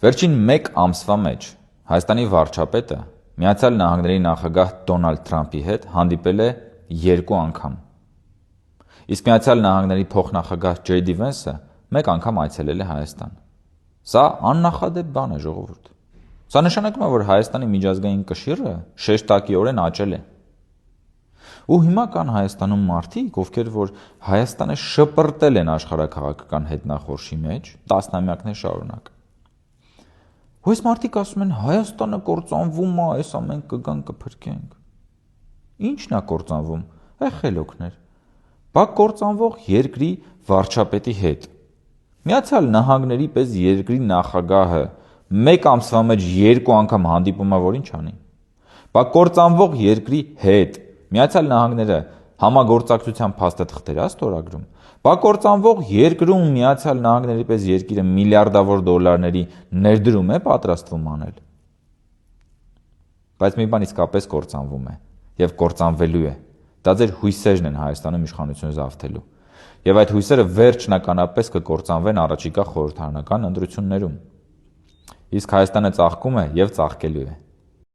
Վերջին մեկ ամսվա մեջ Հայաստանի վարչապետը Միացյալ Նահանգների նախագահ Դոնալդ Թրամփի հետ հանդիպել է 2 անգամ։ Իսկ Միացյալ Նահանգների փոխնախագահ Ջեյ Դի Վենսը մեկ անգամ այցելել է Հայաստան։ Սա աննախադեպ բան է, ժողովուրդ։ Սա նշանակում է, որ Հայաստանի միջազգային կշիռը շեշտակիորեն աճել է։ Ու հիմա կան Հայաստանում մարդիկ, ովքեր որ Հայաստանը շպրտել են աշխարհաքաղաքական հետնախորշի մեջ տասնամյակներ շարունակ։ Ու այս մարդիկ ասում են Հայաստանը կործանվում է, այս ամեն կգան կփրկենք։ Ի՞նչն է կործանվում։ Խելոքներ։ Բա կործանվող երկրի վարչապետի հետ Միացյալ Նահանգների պես երկրի նախագահը մեկ ամսվա մեջ 2 անգամ հանդիպում է, որ ինչ անի։ Բա կործանվող երկրի հետ Միացյալ Նահանգները համագործակցության փաստաթղթեր է ստորագրում։ Բա կործանվող երկրում Միացյալ Նահանգների պես երկիրը միլիարդավոր դոլարների ներդրում է պատրաստվում անել։ Բայց մի բան իսկապես կործանվում է եւ կործանվելու է։ Դա ձեր հույսերն են Հայաստանում իշխանություն զավթելու։ Եվ այդ հույսերը վերջնականապես կկործանվեն առաջիկա խորհրդարանական ընտրություններում։ Իսկ Հայաստանը ծաղկում է եւ ծաղկելու է։